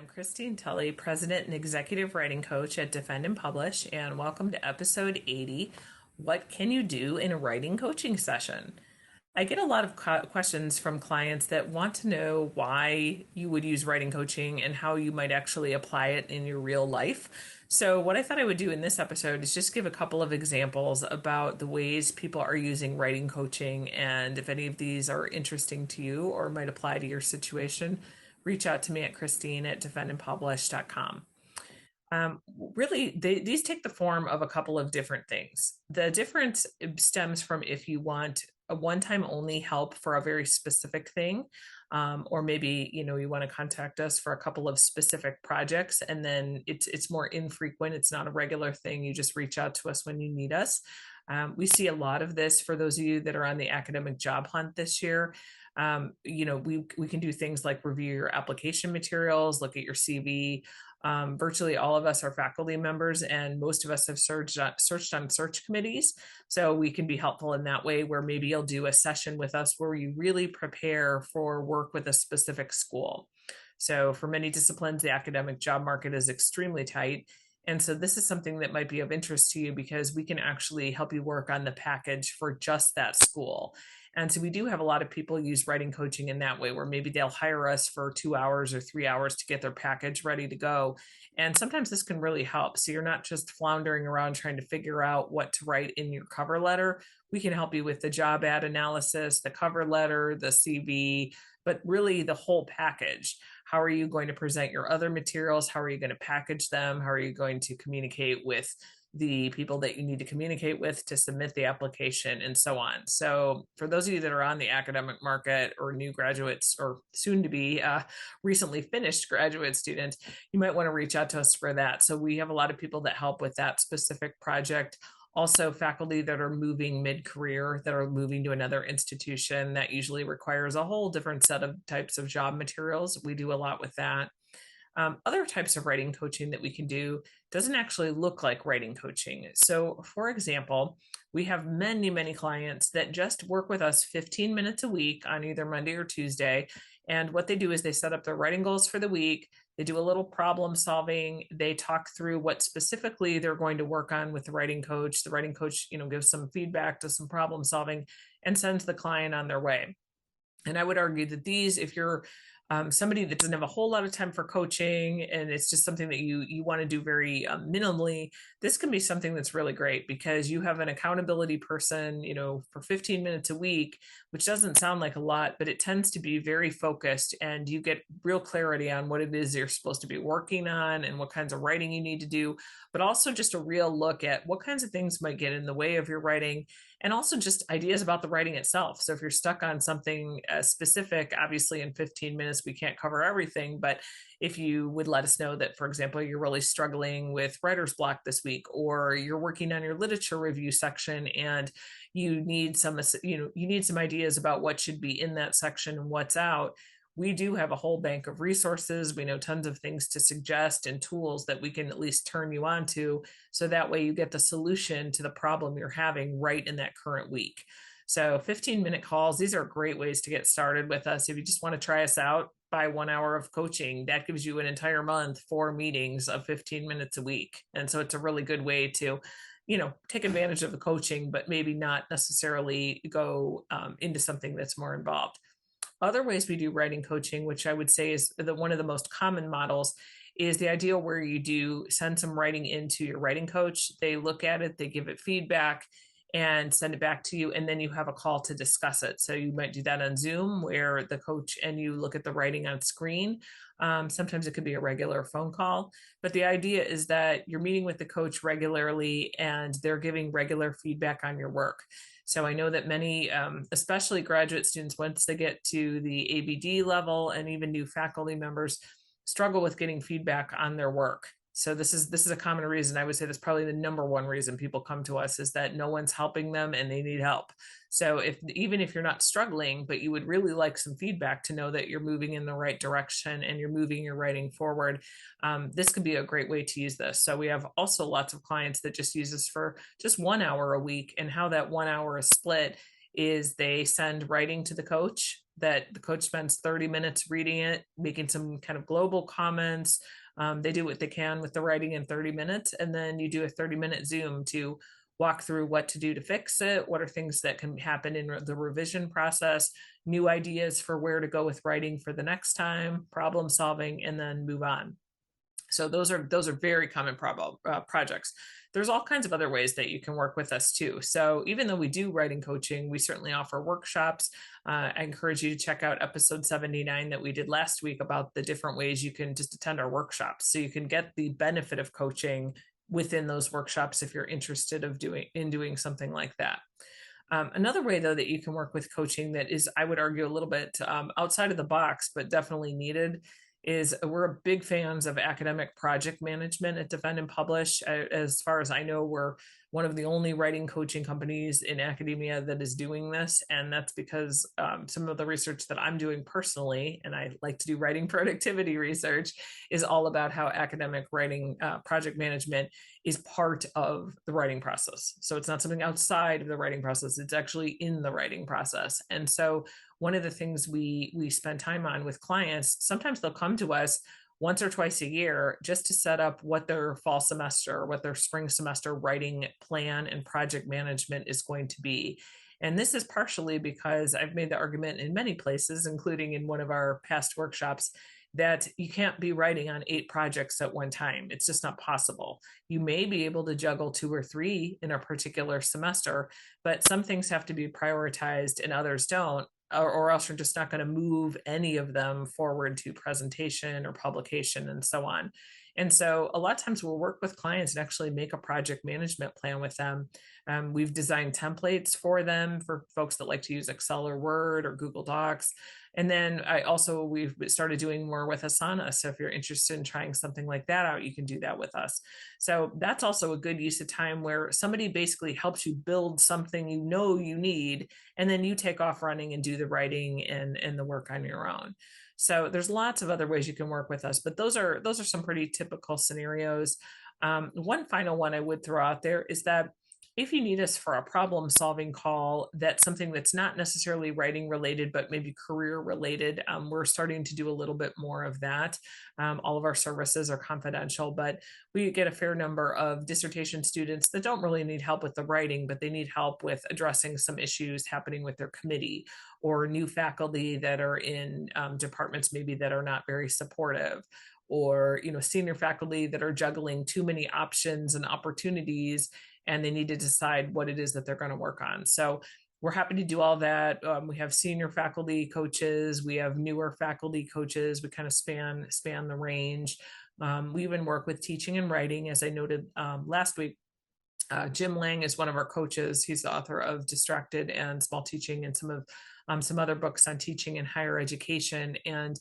I'm Christine Tulley, President and Executive Writing Coach at Defend and Publish, and welcome to episode 80, What Can You Do in a Writing Coaching Session? I get a lot of questions from clients that want to know why you would use writing coaching and how you might actually apply it in your real life. So, what I thought I would do in this episode is just give a couple of examples about the ways people are using writing coaching. And if any of these are interesting to you or might apply to your situation, reach out to me at Christine at defendandpublish.com. These take the form of a couple of different things. The difference stems from if you want a one-time only help for a very specific thing, or maybe you want to contact us for a couple of specific projects, and then it's more infrequent. It's not a regular thing. You just reach out to us when you need us. We see a lot of this for those of you that are on the academic job hunt this year. We can do things like review your application materials, look at your CV. Virtually all of us are faculty members, and most of us have searched on search committees. So we can be helpful in that way, where maybe you'll do a session with us where you really prepare for work with a specific school. So for many disciplines, the academic job market is extremely tight. And so this is something that might be of interest to you because we can actually help you work on the package for just that school. And so we do have a lot of people use writing coaching in that way, where maybe they'll hire us for 2 hours or 3 hours to get their package ready to go. And sometimes this can really help. So you're not just floundering around trying to figure out what to write in your cover letter. We can help you with the job ad analysis, the cover letter, the CV, but really the whole package. How are you going to present your other materials? How are you going to package them? How are you going to communicate with the people that you need to communicate with to submit the application, and so on. So for those of you that are on the academic market or new graduates or soon to be recently finished graduate students, you might want to reach out to us for that. So we have a lot of people that help with that specific project. Also, faculty that are moving mid-career, that are moving to another institution, that usually requires a whole different set of types of job materials. We do a lot with that. Other types of writing coaching that we can do doesn't actually look like writing coaching. So, for example, we have many, many clients that just work with us 15 minutes a week on either Monday or Tuesday. And what they do is they set up their writing goals for the week. They do a little problem solving. They talk through what specifically they're going to work on with the writing coach. The writing coach, gives some feedback to some problem solving and sends the client on their way. And I would argue that if you're somebody that doesn't have a whole lot of time for coaching and it's just something that you want to do very minimally, this can be something that's really great because you have an accountability person, for 15 minutes a week, which doesn't sound like a lot, but it tends to be very focused, and you get real clarity on what it is you're supposed to be working on and what kinds of writing you need to do, but also just a real look at what kinds of things might get in the way of your writing, and also just ideas about the writing itself. So if you're stuck on something specific, obviously in 15 minutes, we can't cover everything, but if you would let us know that, for example, you're really struggling with writer's block this week, or you're working on your literature review section and you need some ideas about what should be in that section and what's out, we do have a whole bank of resources. We know tons of things to suggest and tools that we can at least turn you on to. So that way you get the solution to the problem you're having right in that current week. So 15-minute calls, these are great ways to get started with us. If you just want to try us out, buy 1 hour of coaching. That gives you an entire month, 4 meetings of 15 minutes a week. And so it's a really good way to take advantage of the coaching, but maybe not necessarily go into something that's more involved. Other ways we do writing coaching, which I would say is one of the most common models, is the idea where you do send some writing into your writing coach. They look at it, they give it feedback, and send it back to you, and then you have a call to discuss it. So you might do that on Zoom, where the coach and you look at the writing on screen. Sometimes it could be a regular phone call, but the idea is that you're meeting with the coach regularly and they're giving regular feedback on your work. So I know that many, especially graduate students, once they get to the ABD level, and even new faculty members, struggle with getting feedback on their work. So this is a common reason. I would say that's probably the number one reason people come to us, is that no one's helping them and they need help. So even if you're not struggling, but you would really like some feedback to know that you're moving in the right direction and you're moving your writing forward, this could be a great way to use this. So we have also lots of clients that just use this for just 1 hour a week, and how that 1 hour is split is they send writing to the coach that the coach spends 30 minutes reading it, making some kind of global comments. They do what they can with the writing in 30 minutes, and then you do a 30-minute Zoom to walk through what to do to fix it, what are things that can happen in the revision process, new ideas for where to go with writing for the next time, problem solving, and then move on. So those are very common projects. There's all kinds of other ways that you can work with us too. So even though we do writing coaching, we certainly offer workshops. I encourage you to check out episode 79 that we did last week about the different ways you can just attend our workshops, so you can get the benefit of coaching within those workshops if you're interested in doing something like that. Another way, though, that you can work with coaching that is, I would argue, a little bit outside of the box, but definitely needed, is we're big fans of academic project management at Defend and Publish. As far as I know, we're one of the only writing coaching companies in academia that is doing this. And that's because some of the research that I'm doing personally, and I like to do writing productivity research, is all about how academic writing project management is part of the writing process. So it's not something outside of the writing process, it's actually in the writing process. And so one of the things we spend time on with clients, sometimes they'll come to us once or twice a year just to set up what their fall semester, what their spring semester writing plan and project management is going to be. And this is partially because I've made the argument in many places, including in one of our past workshops, that you can't be writing on 8 projects at one time. It's just not possible. You may be able to juggle 2 or 3 in a particular semester, but some things have to be prioritized and others don't, or else you're just not going to move any of them forward to presentation or publication and so on. And so a lot of times we'll work with clients and actually make a project management plan with them. We've designed templates for them for folks that like to use Excel or Word or Google Docs. And then we've started doing more with Asana. So if you're interested in trying something like that out, you can do that with us. So that's also a good use of time where somebody basically helps you build something you know you need, and then you take off running and do the writing and the work on your own. So there's lots of other ways you can work with us, but those are some pretty typical scenarios. One final one I would throw out there is that if you need us for a problem solving call, that's something that's not necessarily writing related, but maybe career related, we're starting to do a little bit more of that. All of our services are confidential, but we get a fair number of dissertation students that don't really need help with the writing, but they need help with addressing some issues happening with their committee, or new faculty that are in departments maybe that are not very supportive, or senior faculty that are juggling too many options and opportunities, and they need to decide what it is that they're going to work on. So we're happy to do all that. We have senior faculty coaches, we have newer faculty coaches, we kind of span the range. We even work with teaching and writing, as I noted last week. Jim Lang is one of our coaches. He's the author of Distracted and Small Teaching, and some other books on teaching and higher education. And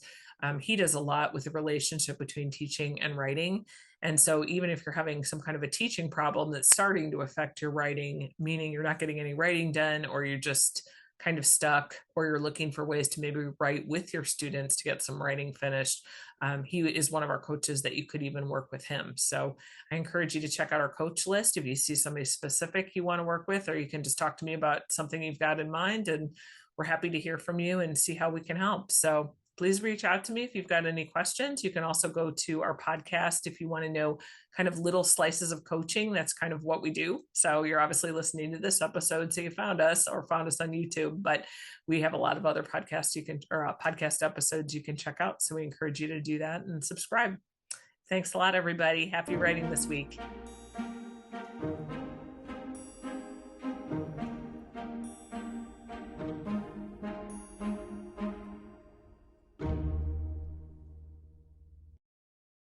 he does a lot with the relationship between teaching and writing. And so even if you're having some kind of a teaching problem that's starting to affect your writing, meaning you're not getting any writing done, or you're just kind of stuck, or you're looking for ways to maybe write with your students to get some writing finished, he is one of our coaches that you could even work with him. So I encourage you to check out our coach list if you see somebody specific you want to work with, or you can just talk to me about something you've got in mind, and we're happy to hear from you and see how we can help. So please reach out to me if you've got any questions. You can also go to our podcast if you want to know kind of little slices of coaching. That's kind of what we do. So you're obviously listening to this episode, so you found us on YouTube, but we have a lot of other podcasts podcast episodes you can check out. So we encourage you to do that and subscribe. Thanks a lot, everybody. Happy writing this week.